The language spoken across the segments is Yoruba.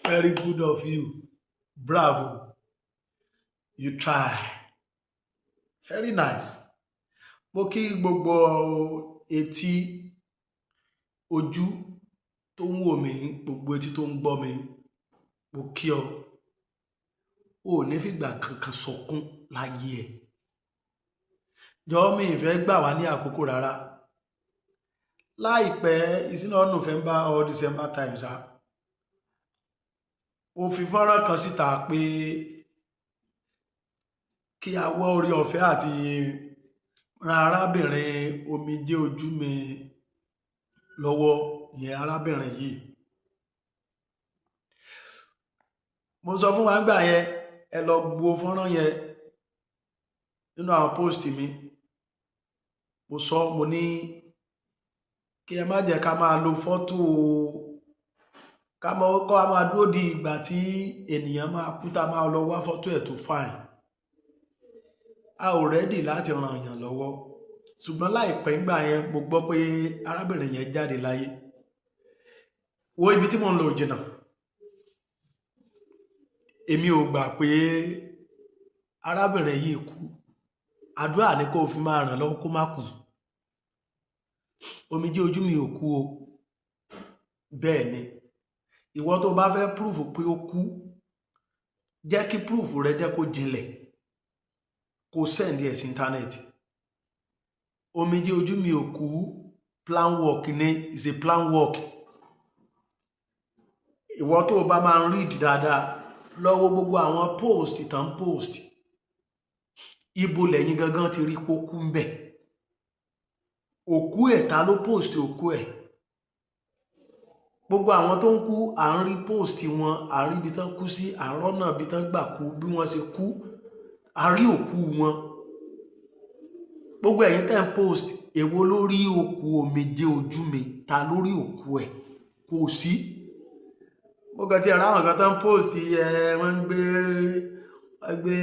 Very good of you. Bravo. You try. Very nice. Mo kí gbogbo etí ojú tó ń wò mí, gbogbo etí tó ń gbọ́ mi. Mo kí ọ. O ò ní fìgbà kankan sọkún láyé ẹ̀. Jọ̀ọ́ mi ìfẹ́ gbà wá ní àkókò rárá. Láìpẹ́, is it not November or December time, sir? Mo fi fọ́nrán kan síta pé kí a wá orí ọ̀fẹ́ àti ran arábìnrin omijé ojú mi lọ́wọ́, ìyẹn arábìnrin yìí. Mo sọ fún wa nígbà yẹn, ẹ lọ wo fọ́nrán yẹn nínú àwọn post mi. Mo sọ, mo ní kí ẹ má jẹ́ ká máa lo fọ́tò ká máa dúró di ìgbà tí ènìyàn máa kú tá máa lọ wá fọ́tò ẹ̀ tó fine. A ò rẹ́dì láti ran èèyàn lọ́wọ́. Ṣùgbọ́n láìpẹ́ ńgbà yẹn mo gbọ́ pé arábìnrin yẹn jáde láyé. Wo ibi tí mo ń lọ jìnnà. Èmi ò gbà pé arábìnrin yìí kú. Àdúrà ni kó fi máa ràn lọ́wọ́ kó má kú. Omijé ojú mi ò kú o. Bẹ́ẹ̀ ni. Ìwọ tó bá fẹ́ proof pé ó kú, jẹ́ kí proof rẹ jẹ́ kó jinlẹ̀. Kó send ẹ̀ sí internet. Omijé ojú mi ò kú, plan work ni, is a plan work. Ìwọ tó bá máa ń read dáadáa, lọ wo gbogbo àwọn post ìtàn post. Ibo lẹ́yìn gangan ti rí pé ó kú ń bẹ̀. Òkú ẹ̀ ta ló post òkú ẹ̀. Gbogbo àwọn tó ń kú, à ń rí post wọn, à ń rí ibi tán kú sí, à ń rọ́nà ibi tán gbà kú, bí wọ́n ṣe kú, a rí òkú wọn. Gbogbo ẹ̀yin tẹ́ ń post, èwo lórí òkú omijé ojú mi, ta lórí òkú ẹ̀? Kò sí. Mo kàn ti ara àwọn kan tán post wọ́n gbé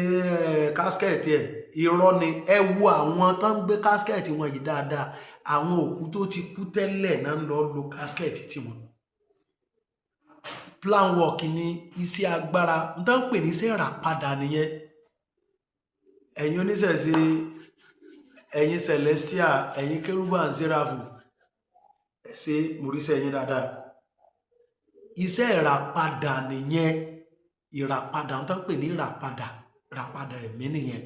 casket ẹ̀. Irọ́ ni. Ẹ wo àwọn tán gbé casket wọn yìí dáadáa. Àwọn òkú tó ti kú tẹ́lẹ̀ náà ń lọ lo casket tiwọn. Plan work ni, iṣẹ́ agbára. N tán pè ní iṣẹ́ ìràpadà nìyẹn. Ẹ̀yin oníṣẹ̀ṣe, ẹ̀yin Celestial, ẹ̀yin Kérúbù and Séráfù, ẹ ṣé, mo rí iṣẹ́ yín dáadáa. Iṣẹ́ ìràpadà nìyẹn. Ìràpadà, n tán pè ní ìràpadà. Ìràpadà ẹ̀mí nìyẹn.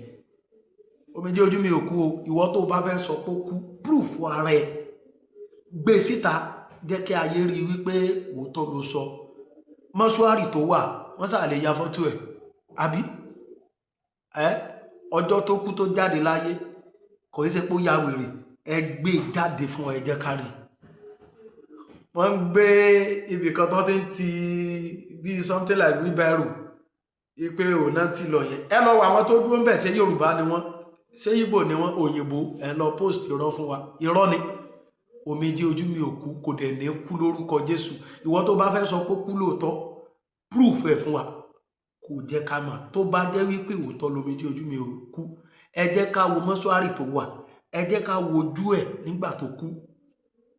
Omijé ojú mi ò kú o. Ìwọ tó bá fẹ́ sọ pé ó kú, proof ara ẹ̀. Gbé síta, jẹ́ kí ayé rí wípé òótọ́ ló sọ. Mọ́ṣúárì tó wà, wọ́n ṣáà lè ya fọ́tò ẹ̀. Àbí? Ọjọ́ tó kú tó jáde láyé, kò í ṣe pé ó ya wèrè. Ẹ gbé jáde fún ẹ jẹ́ ká rí. Wọ́n ń gbé ibì kan tó ti ń ti bí something like wheelbarrow. Ipe òun náà ti lọ yẹn. Ẹ lọ wo àwọn tó dúró ń bẹ̀, ṣé Yorùbá ni wọ́n? Ṣé Ìgbò ni wọ́n? Òyìnbó. Ẹ lọ post irọ́ fún wa. Irọ́ ni. Omijé ojú mi ò kú, kò dẹ̀ ní kú lórúkọ Jésù. Ìwọ tó bá fẹ́ sọ pé ó kú lóòótọ́, proof ẹ̀ fún wa. Kò jẹ́ ká mọ̀. Tó bá jẹ́ wípé òótọ́ lomijé ojú mi ò kú, ẹ jẹ́ ká wo mọ́ṣúárì tó wà. Ẹ jẹ́ ká wo ojú ẹ̀ nígbà tó kú.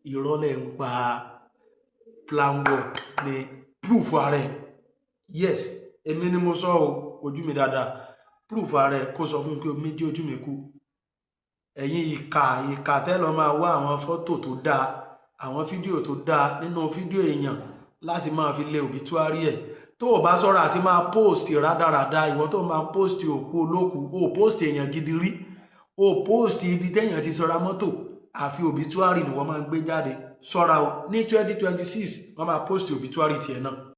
Irọ́ lẹ̀ ń pa. Plan work ni proof ara ẹ̀. Yes, èmi ni mo sọ o, ojú mi dáadáa. Proof ara ẹ̀ kó sọ fún mi pé omijé ojú mi kú. Ẹ̀yin ìkà tẹ́ lọ máa wá àwọn fọ́tò tó dáa, àwọn fídíò tó dáa nínú fídíò èèyàn láti máa fi lé obituary ẹ̀. Tó o bá sọ̀rọ̀ àti máa post rádaràda, ìwọ tó máa post òkú olókú, o post èèyàn gidi rí, o post ibi téèyàn ti sọra mọ́tò, àfi obituary ni wọ́n máa ń gbé jáde. Ṣọ́ra o, ní 2026 wọ́n máa post obituary tiẹ̀ náà.